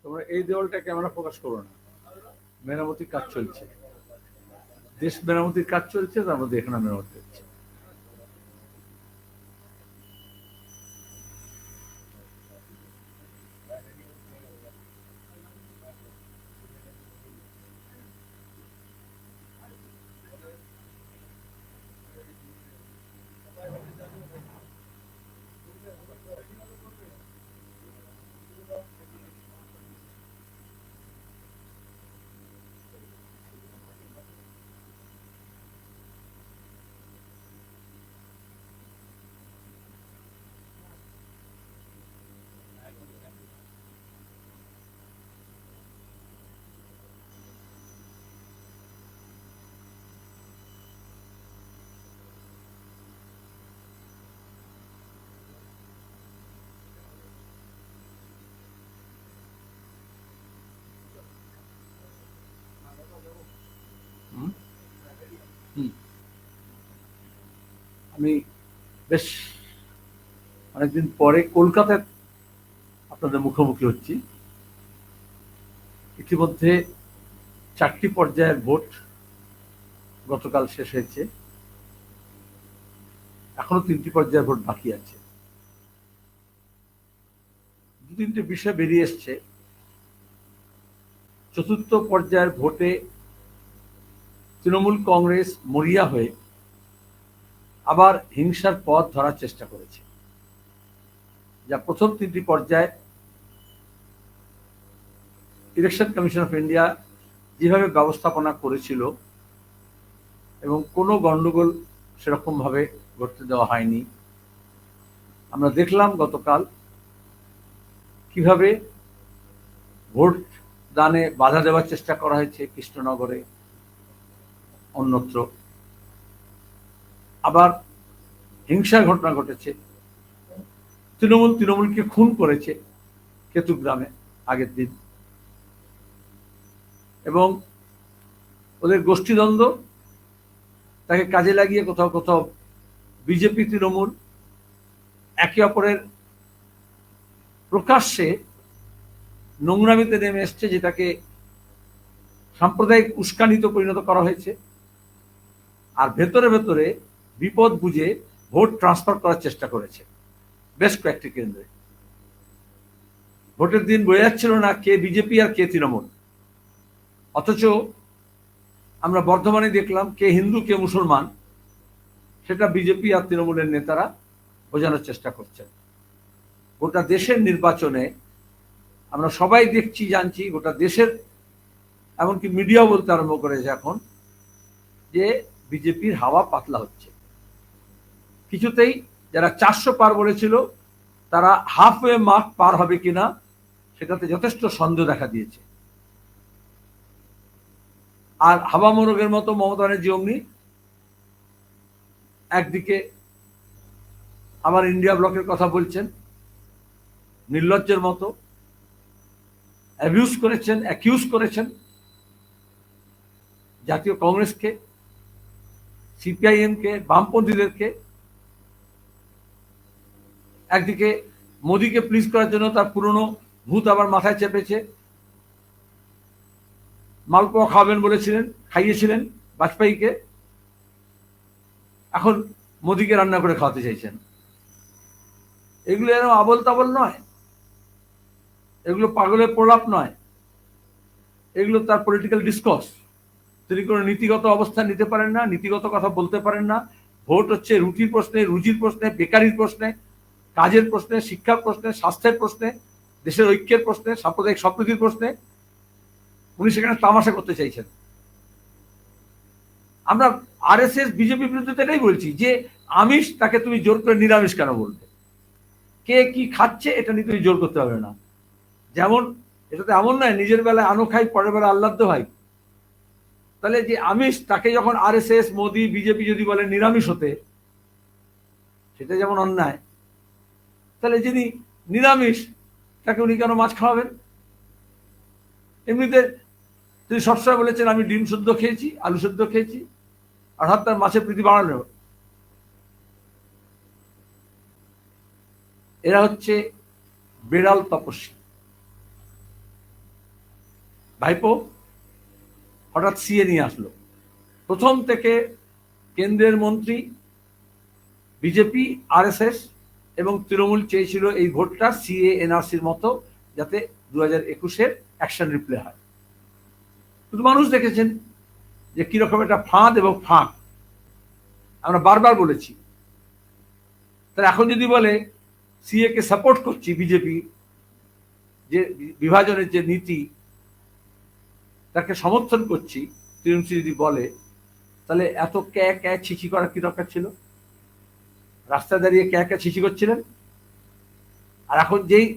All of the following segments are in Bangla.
তোমরা এই দেওয়ালটা ক্যামেরা ফোকাস করো না। মেরামতির কাজ চলছে, দেশ মেরামতির কাজ চলছে, তার মধ্যে এখানে মেরামতি হচ্ছে। আমি বেশ অনেকদিন পরে কলকাতায় আপনাদের মুখোমুখি হচ্ছি। ইতিমধ্যে 4টি পর্যায়ের ভোট গতকাল শেষ হয়েছে, এখনো 3টি পর্যায়ের ভোট বাকি আছে। 2-3টে বিষয় বেরিয়ে এসছে। চতুর্থ পর্যায়ের ভোটে তৃণমূল কংগ্রেস মরিয়া হয়ে আবার হিংসার পথ ধরার চেষ্টা করেছে, যা প্রথম 3টি পর্যায়ে ইলেকশন কমিশন অফ ইন্ডিয়া যেভাবে ব্যবস্থাপনা করেছিল এবং কোনো গন্ডগোল সেরকম ভাবে ঘটতে দেওয়া হয়নি। আমরা দেখলাম গতকাল কিভাবে ভোট দানে বাধা দেওয়ার চেষ্টা করা হয়েছে কৃষ্ণনগরে, অন্যত্র। আবার হিংসার ঘটনা ঘটেছে, তৃণমূলকে খুন করেছে কেতুগ্রামে আগের দিন, এবং ওদের গোষ্ঠীদ্বন্দ্ব তাকে কাজে লাগিয়ে কোথাও কোথাও বিজেপি তৃণমূল একে অপরের প্রকাশ্যে নোংরামিতে নেমে এসছে, যেটাকে সাম্প্রদায়িক উস্কানিতে পরিণত করা হয়েছে। আর ভেতরে ভেতরে বিপদ বুঝে ভোট ট্রান্সফার করার চেষ্টা করেছে বেশ কয়েকটি কেন্দ্রে। ভোটের দিন বোঝা যাচ্ছিল না কে বিজেপি আর কে তৃণমূল, অথচ আমরা বর্ধমানে দেখলাম কে হিন্দু কে মুসলমান সেটা বিজেপি আর তৃণমূলের নেতারা বোঝানোর চেষ্টা করছেন। গোটা দেশের নির্বাচনে আমরা সবাই দেখছি, জানছি, গোটা দেশের এমনকি মিডিয়াও বলতে আরম্ভ করেছে এখন যে বিজেপির হাওয়া পাতলা হচ্ছে। কিছুতেই যারা 400 পার বলেছিল তারা হাফওয়ে মার্ক পার হবে কিনা সেটাতে যথেষ্ট সন্দেহ দেখা দিয়েছে। আর হাওয়া মোরগের মতো মমতা ব্যানার্জি অমনি একদিকে আবার ইন্ডিয়া ব্লকের কথা বলছেন, নির্লজ্জের মতো অ্যাকিউজ করেছেন জাতীয় কংগ্রেসকে, সিপিআইএমকে, বামপন্থীদেরকে। একদিকে মোদীকে প্লিজ করার জন্য তার পুরনো ভূত আবার মাথায় চেপেছে, মালপোয়া খাওয়াবেন বলেছিলেন, খাইয়েছিলেন বাজপেয়ীকে, এখন মোদীকে রান্না করে খাওয়াতে চাইছেন। এগুলো এরকম আবল তাবল নয়, এগুলো পাগলের প্রলাপ নয়, এগুলো তার পলিটিক্যাল ডিসকোর্স। তিনি কোনো নীতিগত অবস্থান নিতে পারেন না, নীতিগত কথা বলতে পারেন না। ভোট হচ্ছে রুটির প্রশ্নে, রুজির প্রশ্নে, বেকারির প্রশ্নে, কাজের প্রশ্নে, শিক্ষার প্রশ্নে, স্বাস্থ্যের প্রশ্নে, দেশের ঐক্যের প্রশ্নে, সাম্প্রদায়িক সম্প্রীতির প্রশ্নে উনি সেখানে তামাশা করতে চাইছেন। আমরা আরএসএস বিজেপি বিরুদ্ধে এটাই বলছি যে আমিষ তাকে তুমি জোর করে নিরামিষ কেন বলবে? কে কি খাচ্ছে এটা নিয়ে তুমি জোর করতে হবে না। যেমন এটাতে এমন নয় নিজের বেলায় আনো খাই পরের বেলা আহ্লাদ্য হয়। তাহলে যে আমিষ তাকে যখন আরএসএস মোদি বিজেপি যদি বলে নিরামিষ হতে, সেটা যেমন অন্যায়, তাহলে যিনি নিরামিষ তাকে উনি কেন মাছ খাওয়াবেন? এমনিতে তিনি সবসময় বলেছেন আমি ডিম শুদ্ধ খেয়েছি, আলু শুদ্ধ খেয়েছি, আর হাত তার মাছের প্রীতি বাড়ানো। এরা হচ্ছে বেড়াল তপস্বী। ভাইপো হঠাৎ সিএ নিয়ে আসলো। প্রথম থেকে কেন্দ্রের মন্ত্রী, বিজেপি, আরএসএস এবং তৃণমূল চেয়েছিল এই ভোটটা সিএ এনআরসির মতো, যাতে 2021-এর অ্যাকশন রিপ্লে হয়। কিন্তু মানুষ দেখেছেন যে কিরকম একটা ফাঁদ এবং ফাঁক। আমরা বারবার বলেছি, তারা এখন যদি বলে সিএ কে সাপোর্ট করছি, বিজেপি যে বিভাজনের যে নীতি তাকে সমর্থন করছি, তৃণমূল যদি বলে, তাহলে এত ক্যা ছিচি করার কি দরকার ছিল? রাস্তায় দাঁড়িয়ে ক্যা ছিচি করছিলেন। আর এখন যেই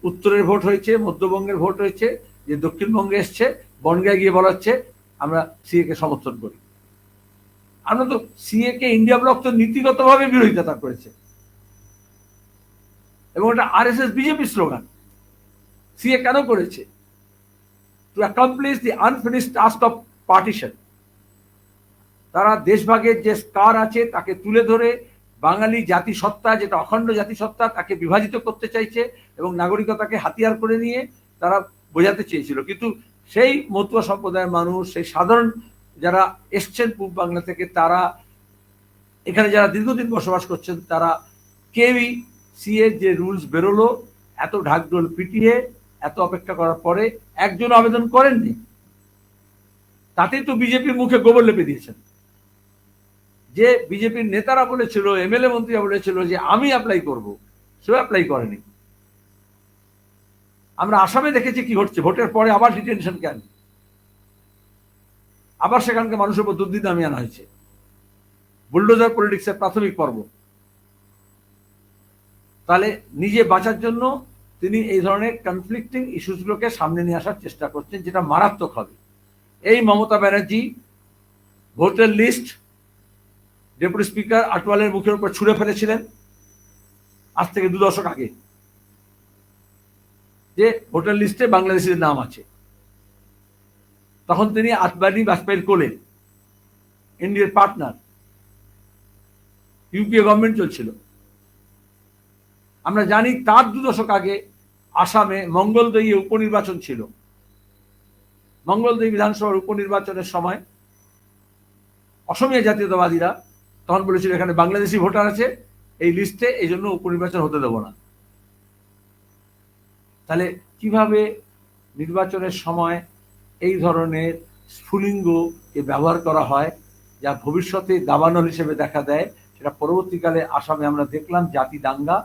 উত্তরের ভোট হয়েছে, মধ্যবঙ্গের ভোট হয়েছে, যে দক্ষিণবঙ্গে এসছে, বনগায় গিয়ে বলা হচ্ছে আমরা সিএ কে সমর্থন করি। আমরা তো সিএ কে ইন্ডিয়া ব্লক তো নীতিগতভাবে বিরোধিতা করেছে, এবং এটা আরএসএস বিজেপি স্লোগান। সিএ কেন করেছে? Two accomplish the unfinished task of partition. তারা দেশভাগের যে স্কার আছে তাকে তুলে ধরে বাঙালি জাতিসত্তা, যেটা অখণ্ড জাতিসত্তা, তাকে বিভাজিত করতে চাইছে এবং নাগরিকতাকে হাতিয়ার করে নিয়ে তারা বোঝাতে চেয়েছিল। কিন্তু সেই মতুয়া সম্প্রদায়ের মানুষ, সেই সাধারণ যারা এসছেন পূর্ব বাংলা থেকে, তারা এখানে যারা দীর্ঘদিন বসবাস করছেন, তারা কেউই সিএ যে রুলস বেরোলো, এত ঢাকঢোল পিটিয়ে এত অপেক্ষা করার পরে একজন আবেদন করেননি। তাতেই তো বিজেপির মুখে গোবর লেপে দিয়েছেন। যে বিজেপির নেতারা বলেছিল, এমএলএ মন্ত্রীরা বলেছিল যে আমি অ্যাপ্লাই করব, সেও অ্যাপ্লাই করেনি। আমরা আসামে দেখেছি কি ঘটছে, ভোটের পরে আবার ডিটেনশন ক্যাম্প, আবার সেখানকার মানুষের উপর দুর্দিন নামিয়ে আনা হয়েছে। বুলডোজার পলিটিক্সের প্রাথমিক পর্ব। তাহলে নিজে বাঁচার জন্য তিনি এই ধরনের কনফ্লিক্টিং ইস্যুসগুলোকে সামনে নিয়ে আসার চেষ্টা করছেন, যেটা মারাত্মক হবে। এই Mamata Banerjee voter list deputy speaker আটওয়ালের মুখের উপর ছুঁড়ে ফেলেছিলেন আজ থেকে 2 দশক আগে, যে ভোটার লিস্টে বাংলাদেশের নাম আছে। তখন তিনি আতবানি বাজপেয়ীর কোলে, ইন্ডিয়ার পার্টনার, ইউপিএ গভর্নমেন্ট চলছিল। আমরা জানি তার 2 দশক আগে আসামে মঙ্গলদৈ উপনির্বাচন ছিল। মঙ্গলদৈ বিধানসভার উপনির্বাচনের সময় অসমীয়া জাতীয়তাবাদীরা তখন বলেছিল এখানে বাংলাদেশি ভোটার আছে এই লিস্টে, এই জন্য উপনির্বাচন হতে দেব না। তাহলে কিভাবে নির্বাচনের সময় এই ধরনের স্ফুলিঙ্গকে ব্যবহার করা হয়, যা ভবিষ্যতে দাবানল হিসেবে দেখা দেয়, সেটা পরবর্তীকালে আসামে আমরা দেখলাম। জাতি দাঙ্গা,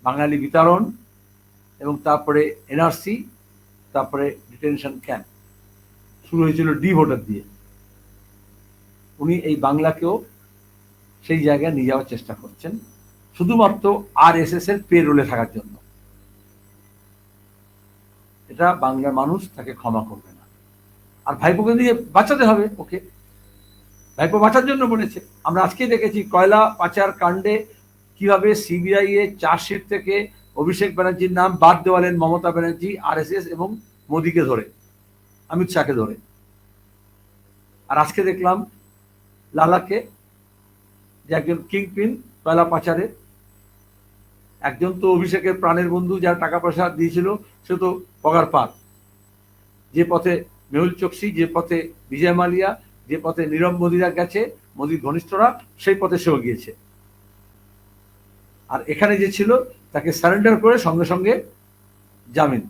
বাঙালি বিতরণ, এবং তারপরে এনআরসি, তারপরে ডিটেনশন ক্যাম্প শুরু হয়েছিল ডি ভোটার দিয়ে। উনি এই বাংলাকেও সেই জায়গায় নিয়ে যাওয়ার চেষ্টা করছেন, শুধুমাত্র আরএসএস এর পে রোলে থাকার জন্য। এটা বাংলার মানুষ তাকে ক্ষমা করবে না। আর ভাইপোকে দিয়ে বাঁচাতে হবে ওকে, ভাইপো বাঁচার জন্য বলেছে। আমরা আজকে দেখেছি কয়লা পাচার কাণ্ডে কিভাবে সিবিআই এর চার্জশিট থেকে অভিষেক ব্যানার্জির নাম বাদ দেওয়ালেন মমতা ব্যানার্জি, আরএসএস এবং মোদীকে ধরে, অমিত শাহকে ধরে। আর আজকে দেখলাম লালাকে, যে একজন কিংপিন কয়লা পাচারের, একজন তো অভিষেকের প্রাণের বন্ধু, যার টাকা পয়সা দিয়েছিল, সে তো পগার পার। যে পথে মেহুল চোকসি, যে পথে বিজয় মালিয়া, যে পথে নীরব মোদীরা গেছে, মোদীর ঘনিষ্ঠরা, সেই পথে সেও গিয়েছে। আর এখানে যে ছিল তাকে সারেন্ডার করে সঙ্গে সঙ্গে জামিন।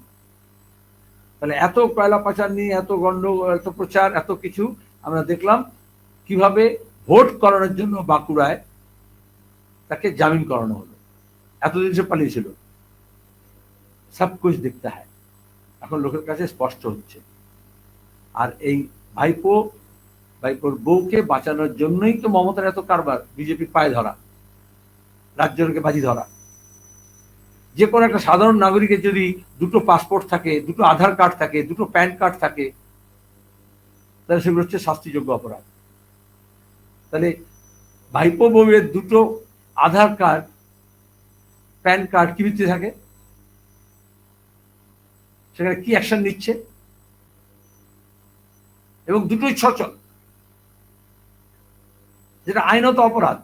তাহলে এত কয়লা পাচার নিয়ে এত গন্ডগোল, এত প্রচার, এত কিছু আমরা দেখলাম কিভাবে ভোট করানোর জন্য বাঁকুড়ায় তাকে জামিন করানো হলো। এতদিন সে পালিয়েছিল। সব কিছু দেখতে হয়, এখন লোকের কাছে স্পষ্ট হচ্ছে। আর এই ভাইপোর বউকে বাঁচানোর জন্যই তো মমতার এত কারবার, বিজেপির পায়ে ধরা, রাজ্যকে বাজি ধরা। যে কোনো একটা সাধারণ নাগরিকের যদি 2টো পাসপোর্ট থাকে, 2টো আধার কার্ড থাকে, 2টো প্যান কার্ড থাকে, তাহলে সেগুলো হচ্ছে শাস্তিযোগ্য অপরাধ। তাহলে ভাইপো বউয়ের 2টো আধার কার্ড, প্যান কার্ড কি ভিত্তি থাকে? সেখানে কি অ্যাকশন নিচ্ছে? এবং 2টোই সচল, যেটা আইনত অপরাধ।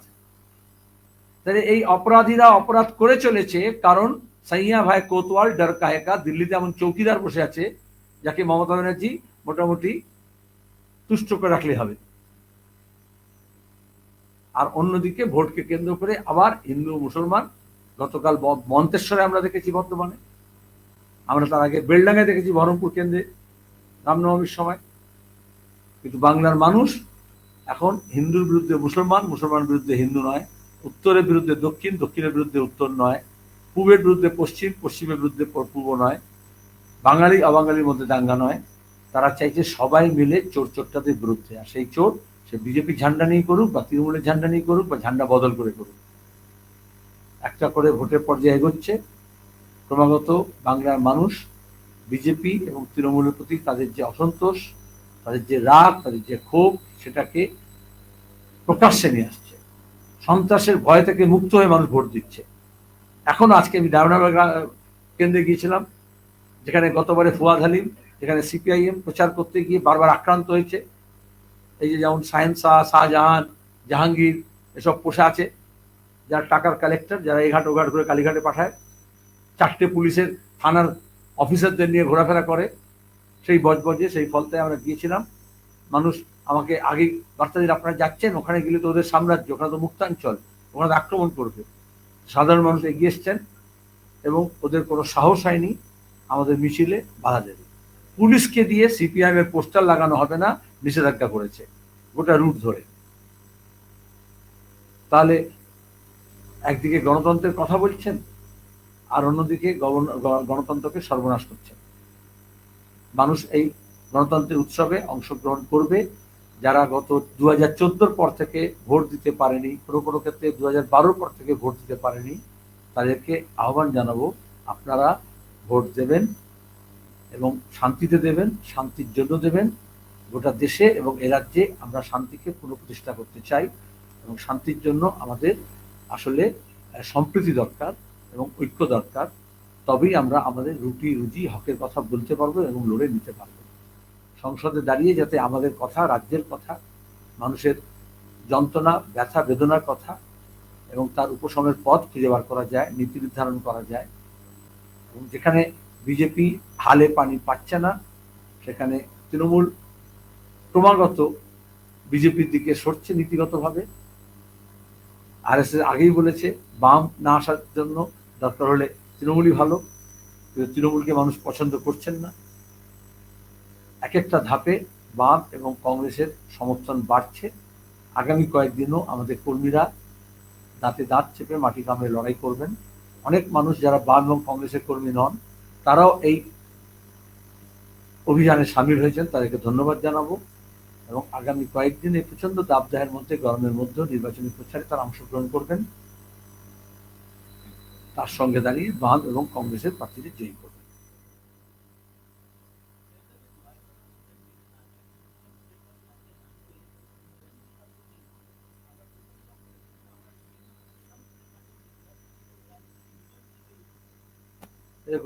তাহলে এই অপরাধীরা অপরাধ করে চলেছে, কারণ সাইয়া ভাই কোতওয়াল ডর কাহেকা, দিল্লিতে এমন চৌকিদার বসে আছে যাকে মমতা ব্যানার্জি মোটামুটি তুষ্ট করে রাখলে হবে। আর অন্যদিকে ভোটকে কেন্দ্র করে আবার হিন্দু মুসলমান, গতকাল মন্তেশ্বরে আমরা দেখেছি, বর্তমানে আমরা তার আগে বেলডাঙ্গায় দেখেছি, বহরমপুর কেন্দ্রে রামনবমীর সময়। কিন্তু বাংলার মানুষ এখন হিন্দুর বিরুদ্ধে মুসলমান, মুসলমানের বিরুদ্ধে হিন্দু নয়, উত্তরের বিরুদ্ধে দক্ষিণ, দক্ষিণের বিরুদ্ধে উত্তর নয়, পূবের বিরুদ্ধে পশ্চিম, পশ্চিমের বিরুদ্ধে পূর্ব নয়, বাঙালি অবাঙালির মধ্যে দাঙ্গা নয়। তারা চাইছে সবাই মিলে চোর চোরটাদের বিরুদ্ধে। আর সেই চোর সে বিজেপি ঝান্ডা নিয়ে করুক বা তৃণমূলের ঝান্ডা নিয়ে করুক বা ঝান্ডা বদল করে করুক, একটা করে ভোটের পর্যায়ে এগোচ্ছে। ক্রমাগত বাংলার মানুষ বিজেপি এবং তৃণমূলের প্রতি তাদের যে অসন্তোষ, তাদের যে রাগ, তাদের যে ক্ষোভ, সেটাকে প্রকাশ্যে নিয়ে আসছে। সন্ত্রাসের ভয় থেকে মুক্ত হয়ে মানুষ ভোট দিচ্ছে। এখন আজকে আমি ডায়মন্ড কেন্দ্রে গিয়েছিলাম, যেখানে গতবারে ফুয়াদ হালিম, যেখানে সিপিআইএম প্রচার করতে গিয়ে বারবার আক্রান্ত হয়েছে। এই যে যেমন সায়েম শাহ, শাহজাহান, জাহাঙ্গীর এসব পোষা আছে, যারা টাকার কালেক্টর, যারা এঘাট ওঘাট করে কালীঘাটে পাঠায়, 4টে পুলিশের থানার অফিসারদের নিয়ে ঘোরাফেরা করে, সেই বজবজে সেই ফলতে আমরা গিয়েছিলাম। মানুষ আমাকে আগে বার্তা দিন, আপনারা যাচ্ছেন, ওখানে গেলে তো ওদের সাম্রাজ্য, ওখানে তো মুক্তাঞ্চল, ওখানে আক্রমণ করবে। সাধারণ মানুষ এগিয়ে এসছেন এবং ওদের কোনো সাহস হয়নি আমাদের মিছিলে বাধা দেবে। পুলিশকে দিয়ে সিপিআইএম এর পোস্টার লাগানো হবে না, নিষেধাজ্ঞা করেছে গোটা রুট ধরে। তাহলে একদিকে গণতন্ত্রের কথা বলছেন, আর অন্যদিকে গণতন্ত্রকে সর্বনাশ করছেন। মানুষ এই গণতন্ত্রের উৎসবে অংশগ্রহণ করবে। যারা গত 2014 পর থেকে ভোট দিতে পারেনি, কোনো কোনো ক্ষেত্রে 2012 পর থেকে ভোট দিতে পারেনি, তাদেরকে আহ্বান জানাবো, আপনারা ভোট দেবেন এবং শান্তিতে দেবেন, শান্তির জন্য দেবেন। গোটা দেশে এবং এ রাজ্যে আমরা শান্তিকে পুনঃপ্রতিষ্ঠা করতে চাই এবং শান্তির জন্য আমাদের আসলে সম্প্রীতি দরকার এবং ঐক্য দরকার। তবেই আমরা আমাদের রুটি রুজি হকের কথা বলতে পারবো এবং লড়ে নিতে পারবো। সংসদে দাঁড়িয়ে যাতে আমাদের কথা, রাজ্যের কথা, মানুষের যন্ত্রণা, ব্যথা, বেদনার কথা এবং তার উপশমের পথ খুঁজে বার করা যায়, নীতি নির্ধারণ করা যায়। এবং যেখানে বিজেপি হালে পানি পাচ্ছে না, সেখানে তৃণমূল ক্রমাগত বিজেপির দিকে সরছে নীতিগতভাবে। আরএসএস আগেই বলেছে বাম না আসার জন্য দরকার হলে তৃণমূলই ভালো, কিন্তু তৃণমূলকে মানুষ পছন্দ করছেন না। এক একটা ধাপে বাম এবং কংগ্রেসের সমর্থন বাড়ছে। আগামী কয়েকদিনও আমাদের কর্মীরা দাঁতে দাঁত চেপে মাটি কামড়ে লড়াই করবেন। অনেক মানুষ যারা বাম এবং কংগ্রেসের কর্মী নন, তারাও এই অভিযানে সামিল হয়েছেন, তাদেরকে ধন্যবাদ জানাবো। এবং আগামী কয়েকদিন এই প্রচন্ড দাবদাহের মধ্যে, গরমের মধ্যে নির্বাচনী প্রচারে তারা অংশগ্রহণ করবেন। তার সঙ্গে দাঁড়িয়ে বাম এবং কংগ্রেসের প্রার্থীদের জয়ী করবেন।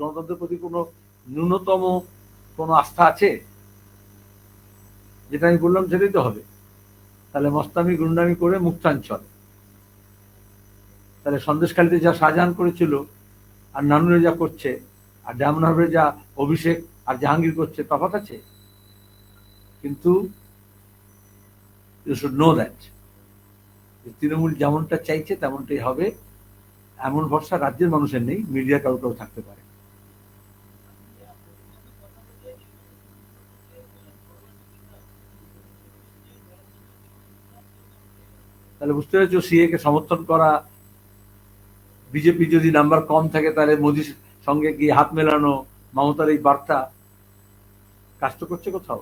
গণতন্ত্রের প্রতি কোনো ন্যূনতম কোনো আস্থা আছে? যেটা আমি বললাম সেটাই তো হবে। তাহলে মস্তামি গুন্ডামি করে মুক্তাঞ্চল, তাহলে সন্দেশখালীতে যা শাহজাহান করেছিল আর নানুরে যা করছে, আর ডায়মন্ড হারবারে যা অভিষেক আর জাহাঙ্গীর করছে, তফাৎ আছে। কিন্তু you should know that Trinamool যেমনটা চাইছে তেমনটাই হবে, এমন ভরসা রাজ্যের মানুষের নেই। মিডিয়া কারো কারো থাকতে পারে। তাহলে বুঝতে পেরেছো, সিএ কে সমর্থন করা, বিজেপি যদি নাম্বার কম থাকে তাহলে মোদির সঙ্গে গিয়ে হাত মেলানো, মমতার এই বার্তা কাজ তো করছে কোথাও।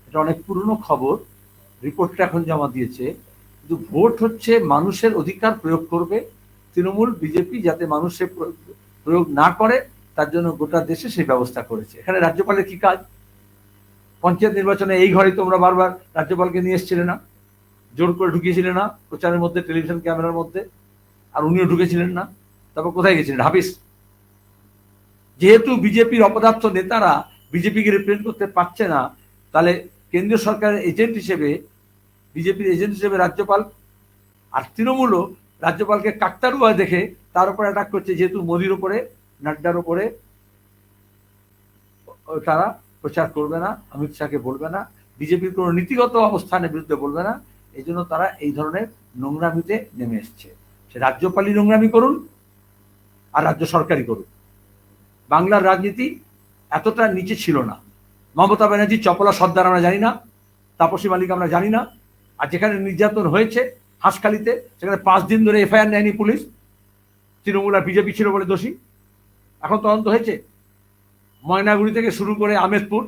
এটা অনেক পুরনো খবর, রিপোর্টটা এখন জমা দিয়েছে। কিন্তু ভোট হচ্ছে মানুষের অধিকার প্রয়োগ করবে তৃণমূল বিজেপি, যাতে মানুষের প্রয়োগ না করে তার জন্য গোটা দেশে সেই ব্যবস্থা করেছে। এখানে রাজ্যপালের কি কাজ? পঞ্চায়েত নির্বাচনে এই ঘরে তোমরা বারবার রাজ্যপালকে নিয়ে এসেছিলে না, জোর করে ঢুকিয়েছিলেন না প্রচারের মধ্যে, টেলিভিশন ক্যামেরার মধ্যে, আর উনিও ঢুকেছিলেন না। তারপর কোথায় গেছিলেন? হাফিজ। যেহেতু বিজেপির অপদার্থ নেতারা বিজেপিকে রিপ্রেজেন্ট করতে পারছে না, তাহলে কেন্দ্রীয় সরকারের এজেন্ট হিসেবে, বিজেপির এজেন্ট হিসেবে রাজ্যপাল, আর তৃণমূলও রাজ্যপালকে কাকতারুয়া দেখে তার উপরে অ্যাটাক করছে, যেহেতু মোদির উপরে, নাড্ডার উপরে তারা প্রচার করবে না, অমিত শাহকে বলবে না, বিজেপির কোনো নীতিগত অবস্থানের বিরুদ্ধে বলবে না, এই জন্য তারা এই ধরনের নোংরামিতে নেমে এসছে। সে রাজ্যপালই নোংরামি করুন আর রাজ্য সরকারই করুন, বাংলার রাজনীতি এতটা নিচে ছিল না। মমতা ব্যানার্জি চপলা সর্দার আমরা জানি না, তাপসী মালিক আমরা জানি না, আর যেখানে নির্যাতন হয়েছে হাঁসখালিতে, সেখানে 5 দিন ধরে এফআইআর নেয়নি পুলিশ, তৃণমূল আর বিজেপি ছিল বলে দোষী, এখন তদন্ত হয়েছে। ময়নাগুড়ি থেকে শুরু করে আহমেদপুর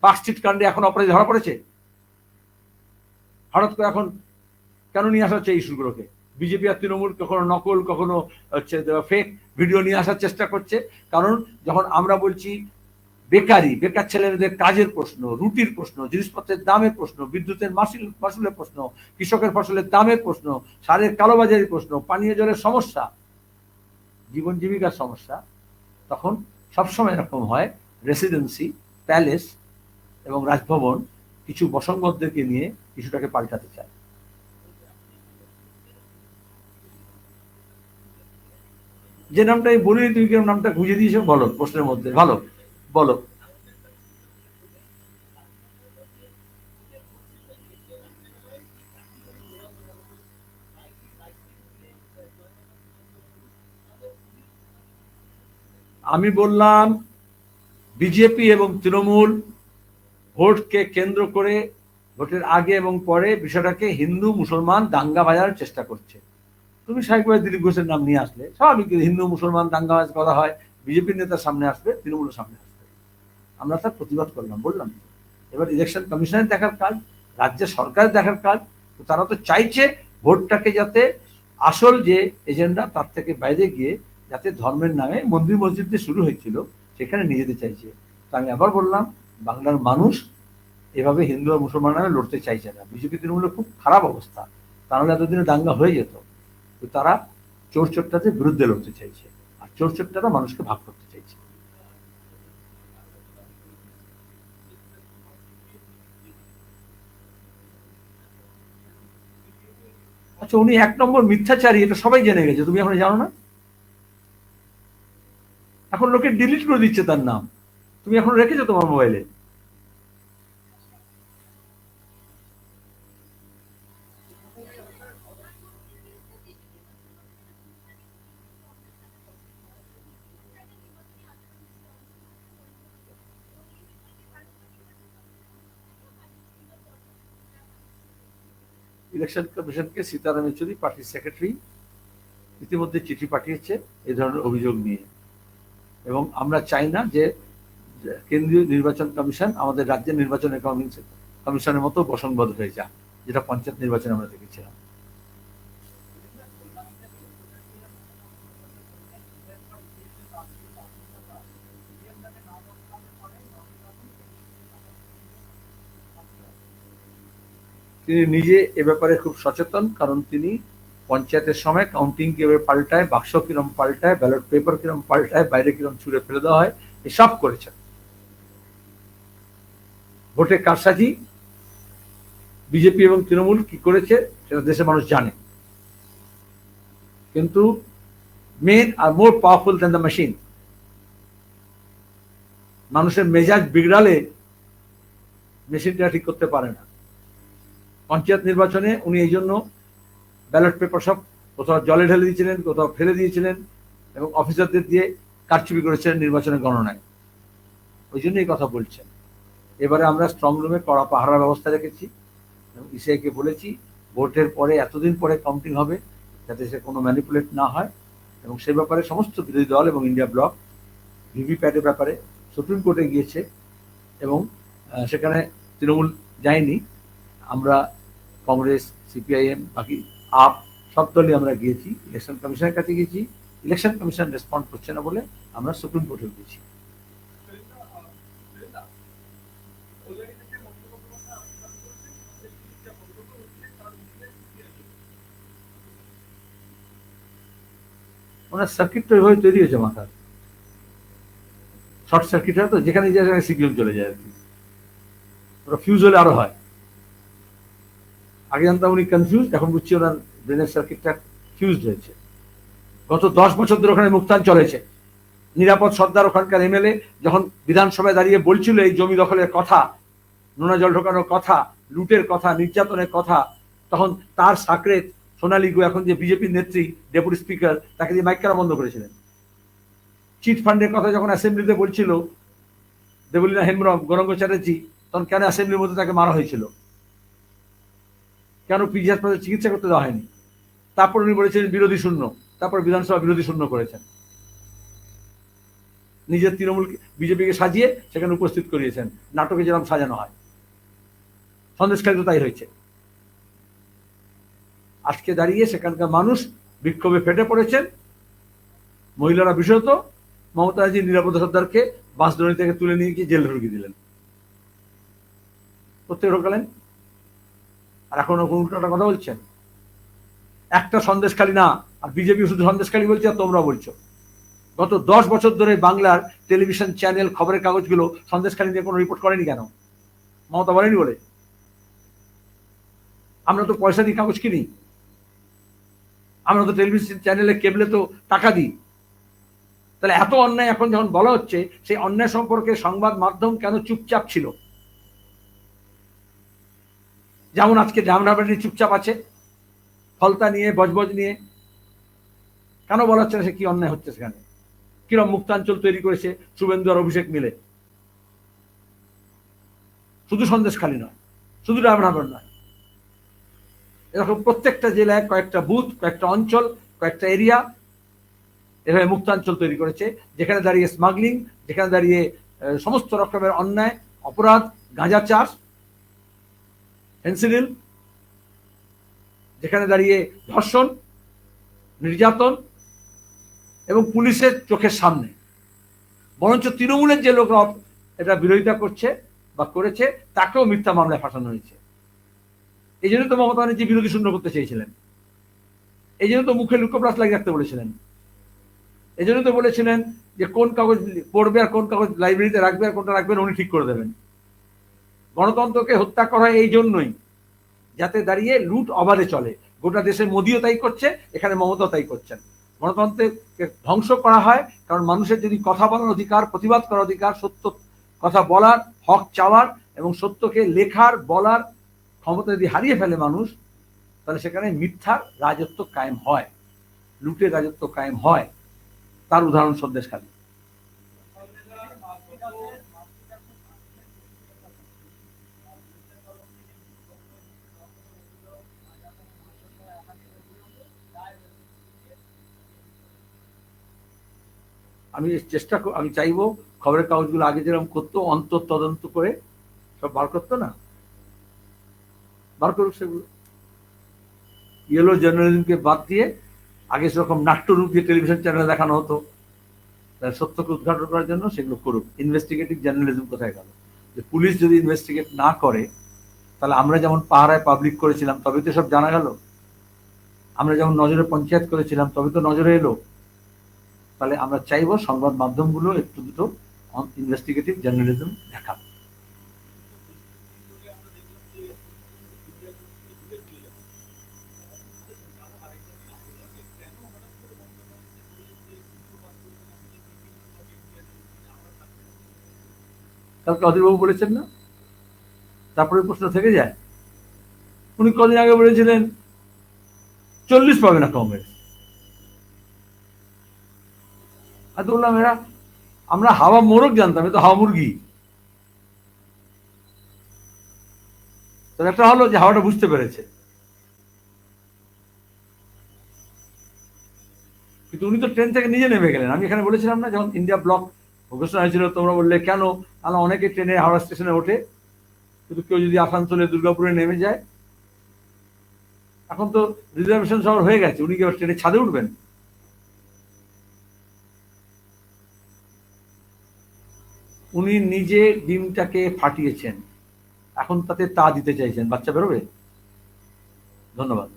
পার্কস্ট্রিট কাণ্ডে এখন অপরাধী ধরা পড়েছে। হঠাৎ করে এখন কেন নিয়ে আসা হচ্ছে এই ইস্যুগুলোকে? বিজেপি আর তৃণমূল কখনো নকল, কখনো হচ্ছে ফেক ভিডিও নিয়ে আসার চেষ্টা করছে। কারণ যখন আমরা বলছি বেকার ছেলেমেয়েদের কাজের প্রশ্ন, রুটির প্রশ্ন, জিনিসপত্রের দামের প্রশ্ন, বিদ্যুতের মাসুলের প্রশ্ন, কৃষকের ফসলের দামের প্রশ্ন, সারের কালোবাজারির প্রশ্ন, পানীয় জলের সমস্যা, জীবন জীবিকার সমস্যা, তখন সবসময় এরকম হয় রেসিডেন্সি, প্যালেস এবং রাজভবন কিছু বসঙ্গতদেরকে নিয়ে কিছুটাকে পাল্টাতে চায়। যে নামটা আমি বলিনি, তুমি কিরকম নামটা খুঁজে দিয়েছো বলো প্রশ্নের মধ্যে, ভালো বলো। আমি বললাম বিজেপি এবং তৃণমূল ভোটকে কেন্দ্র করে, ভোটের আগে এবং পরে বিষয়টাকে হিন্দু মুসলমান দাঙ্গা বাজার চেষ্টা করছে। তুমি স্বাভাবিকভাবে দিলীপ ঘোষের নাম নিয়ে আসলে, স্বাভাবিক হিন্দু মুসলমান দাঙ্গা বাজ কথা হয়, বিজেপির নেতার সামনে আসবে, তৃণমূলের সামনে আসবে, আমরা তার প্রতিবাদ করলাম, বললাম। এবার ইলেকশন কমিশনের দেখার কাজ, রাজ্য সরকারের দেখার কাজ। তো তারা তো চাইছে ভোটটাকে যাতে আসল যে এজেন্ডা তার থেকে বাইরে গিয়ে যাতে ধর্মের নামে মন্দির মসজিদ দিয়ে শুরু হয়েছিল সেখানে নিয়ে যেতে চাইছে। তো আমি আবার বললাম, বাংলার মানুষ এভাবে হিন্দু আর মুসলমান নামে লড়তে চাইছে না। বিজেপি তৃণমূলের খুব খারাপ অবস্থা, তাহলে এতদিনে দাঙ্গা হয়ে যেত। তো তারা চোর চোরটাদের বিরুদ্ধে লড়তে চাইছে, আর চোর চোরটারা মানুষকে ভাগ করতে চাইছে। আচ্ছা, উনি 1 নম্বর মিথ্যাচারী, এটা সবাই জেনে গেছে, তুমি এখন জানো না? এখন লোকে ডিলিট করে দিচ্ছে তার নাম, তুমি এখন রেখেছো তোমার মোবাইলে। ইলেকশন কমিশনকে সীতারাম ইয়েচুরি, পার্টির সেক্রেটারি, ইতিমধ্যে চিঠি পাঠিয়েছে এই ধরনের অভিযোগ নিয়ে। এবং আমরা চাই না যে কেন্দ্রীয় নির্বাচন কমিশন আমাদের রাজ্যের নির্বাচন কমিশনের মতো বসংবদ্ধ হয়ে যায়, যেটা পঞ্চায়েত নির্বাচনে আমরা দেখেছিলাম। তিনি নিজে এ ব্যাপারে খুব সচেতন, কারণ তিনি পঞ্চায়েতের সময় কাউন্টিং কিভাবে পাল্টায়, বাক্স কিরম পাল্টায়, ব্যালট পেপার কিরম পাল্টায়, বাইরে কিরম ছুড়ে ফেলে দেওয়া হয়, এসব করেছেন। ভোটে কারসাজি বিজেপি এবং তৃণমূল কি করেছে সেটা দেশের মানুষ জানে, কিন্তু men are more powerful than the machine. মানুষের মেজাজ বিগড়ালে মেশিনটা ঠিক করতে পারে না। পঞ্চায়েত নির্বাচনে উনি এই জন্য ব্যালট পেপার সব কোথাও জলে ঢেলে দিয়েছিলেন, কোথাও ফেলে দিয়েছিলেন, এবং অফিসারদের দিয়ে কারচুপি করেছিলেন নির্বাচনের গণনায়। ওই জন্য এই কথা বলছেন। এবারে আমরা স্ট্রং রুমে কড়া পাহারার ব্যবস্থা রেখেছি এবং ইসিআইকে বলেছি ভোটের পরে, এতদিন পরে কাউন্টিং হবে, যাতে সে কোনো ম্যানিপুলেট না হয়। এবং সে ব্যাপারে সমস্ত বিরোধী দল এবং ইন্ডিয়া ব্লক ভিভিপ্যাটের ব্যাপারে সুপ্রিম কোর্টে গিয়েছে, এবং সেখানে তৃণমূল যায়নি। আমরা কংগ্রেস, সিপিআইএম, বাকি আপ সব দলই আমরা গিয়েছি, ইলেকশন কমিশনের কাছে গিয়েছি। ইলেকশন কমিশন রেসপন্ড করছে না বলে আমরা সুপ্রিম কোর্টে গিয়েছি। ওনার সার্কিট তো এভাবে তৈরি হয়েছে মাথার। শর্ট সার্কিট হয় তো, যেখানে যেখানে সিপিএম চলে যায় আর কি, ওরা ফিউজ হলে আরো হয়। আগে জানতাম উনি কনফিউজ, এখন বুঝছি ওনার ব্রেনের সার্কিটটা ফিউজড হয়েছে। গত 10 বছর ধরে ওখানে মুক্তান চলেছে। নিরাপদ সর্দার ওখানকার এমএলএ যখন বিধানসভায় দাঁড়িয়ে বলছিল এই জমি দখলের কথা, নোনা জল ঢোকানোর কথা, লুটের কথা, নির্যাতনের কথা, তখন তার সাকরেত সোনালী গু, এখন যে বিজেপির নেত্রী ডেপুটি স্পিকার, তাকে দিয়ে মাইক কেন বন্ধ করেছিলেন? চিট ফান্ডের কথা যখন অ্যাসেম্বলিতে বলছিল দেবলীনা হেমব্রম, গৌরাঙ্গ চ্যাটার্জি, তখন কেন অ্যাসেম্বলির মধ্যে তাকে মারা হয়েছিল? কেন পিজি হাসপাতালে চিকিৎসা করতে দেওয়া হয়নি? তারপর উনি বলেছিলেন বিরোধী শূন্য, তারপর বিধানসভা বিরোধী শূন্য করেছেন, নিজের তৃণমূল বিজেপিকে সাজিয়ে সেখানে উপস্থিত করিয়েছেন, নাটকে যেরকম সাজানো হয়। সন্দেশখালী তো তাই হয়েছে। আজকে দাঁড়িয়ে সেখানকার মানুষ বিক্ষোভে ফেটে পড়েছেন। মহিলারা বিশেষত মমতা ব্যানার্জি নিরাপত্তা সর্দারকে বাঁশদড়ি থেকে তুলে নিয়ে গিয়ে জেল ঢুকিয়ে দিলেন, প্রত্যেক ঢোকালেন, আর এখন উল্টাটা কথা বলছেন। একটা সন্দেশখালী না, আর বিজেপি শুধু সন্দেশখালী বলছে আর তোমরা বলছো। গত 10 বছর ধরে বাংলার টেলিভিশন চ্যানেল, খবরের কাগজগুলো সন্দেশখালী নিয়ে কোনো রিপোর্ট করেনি কেন? মমতা বলেনি বলে? আমরা তো পয়সা দিয়ে কাগজ কিনি, আমরা তো টেলিভিশন চ্যানেলে কেবলে তো টাকা দিই। তাহলে এত অন্যায় এখন যখন বলা হচ্ছে, সেই অন্যায় সম্পর্কে সংবাদ মাধ্যম কেন চুপচাপ ছিল? যেমন আজকে জামরাবাড়ি চুপচাপ আছে, ফলতা নিয়ে, বজবজ নিয়ে কেন বলা হচ্ছে না সে কি অন্যায় হচ্ছে সেখানে? কিরম মুক্তাঞ্চল তৈরি করেছে শুভেন্দু আর অভিষেক মিলে। শুধু সন্দেশখালী নয়, শুধু রামনগর নয়, এরকম প্রত্যেকটা জেলায় কয়েকটা বুথ, কয়েকটা অঞ্চল, কয়েকটা এরিয়া এভাবে মুক্তাঞ্চল তৈরি করেছে, যেখানে দাঁড়িয়ে স্মাগলিং, যেখানে দাঁড়িয়ে সমস্ত রকমের অন্যায়, অপরাধ, গাঁজা চাষ, ফেন্সিডিল, যেখানে দাঁড়িয়ে ধর্ষণ, নির্যাতন, এবং পুলিশের চোখের সামনে। বরঞ্চ তৃণমূলের যে লোকরা এটা বিরোধিতা করছে বা করেছে, তাকেও মিথ্যা মামলায় ফাঁসানো হয়েছে। এই জন্য তো মমতা ব্যানার্জি বিরোধী শূন্য করতে চেয়েছিলেন, এই জন্য তো মুখে লুকোপ্লাস লাগিয়ে রাখতে বলেছিলেন, এই জন্য তো বলেছিলেন যে কোন কাগজ পড়বে আর কোন কাগজ লাইব্রেরিতে রাখবে আর কোনটা রাখবেন উনি ঠিক করে দেবেন। গণতন্ত্রকে হত্যা করা এই জন্যই, যাতে দাঁড়িয়ে লুট অবাধে চলে। গোটা দেশে মোদিও তাই করছে, এখানে মমতাও তাই করছেন। গণতন্ত্রকে ধ্বংস করা হয় কারণ মানুষের যদি কথা বলার অধিকার, প্রতিবাদ করার অধিকার, সত্য কথা বলার, হক চাওয়ার এবং সত্যকে লেখার, বলার ক্ষমতা যদি হারিয়ে ফেলে মানুষ, তাহলে সেখানে মিথ্যার রাজত্ব কায়েম হয়, লুটের রাজত্ব কায়েম হয়। তার উদাহরণ সন্দেশখালী। আমি চাইবো খবরের কাগজগুলো আগে যেরকম করতো, অন্তর তদন্ত করে সব বার করতো না, বার করুক সেগুলো। ইয়েলো জার্নালিজমকে বাদ দিয়ে আগে সেরকম নাট্যরূপ দিয়ে টেলিভিশন চ্যানেলে দেখানো হতো, সত্যকে উদ্ঘাটন করার জন্য সেগুলো করুক। ইনভেস্টিগেটিভ জার্নালিজম কোথায় গেল? যে পুলিশ যদি ইনভেস্টিগেট না করে, তাহলে আমরা যেমন পাহারায় পাবলিক করেছিলাম তবে তো সব জানা গেল, আমরা যেমন নজরে পঞ্চায়েত করেছিলাম তবে তো নজরে এলো। তাহলে আমরা চাইবো সংবাদ মাধ্যমগুলো একটু দুটো ইনভেস্টিগেটিভ জার্নালিজম দেখাবে। কালকে অধীরবাবু বলেছেন না, তারপরে প্রশ্ন থেকে যায়। উনি কদিন আগে বলেছিলেন 40 পাবে না কংগ্রেস। আমি তো বললাম এরা, আমরা হাওয়া মোরগ জানতাম, এ তো হাওয়া মুরগি। তো একটা হলো যে হাওয়াটা বুঝতে পেরেছে, কিন্তু উনি তো ট্রেন থেকে নিজে নেমে গেলেন। আমি এখানে বলেছিলাম না, যখন ইন্ডিয়া ব্লক ঘোষণা হয়েছিল, তোমরা বললে কেন? আমরা অনেকে ট্রেনে হাওড়া স্টেশনে ওঠে, কিন্তু কেউ যদি আসানসোলে, দুর্গাপুরে নেমে যায়। এখন তো রিজার্ভেশন শহর হয়ে গেছে, উনি কি ট্রেনের ছাদে উঠবেন? উনি নিজে ডিমটাকে ফাটিয়েছেন, এখন তাতে তা দিতে চাইছেন, বাচ্চা বেরোবে। ধন্যবাদ।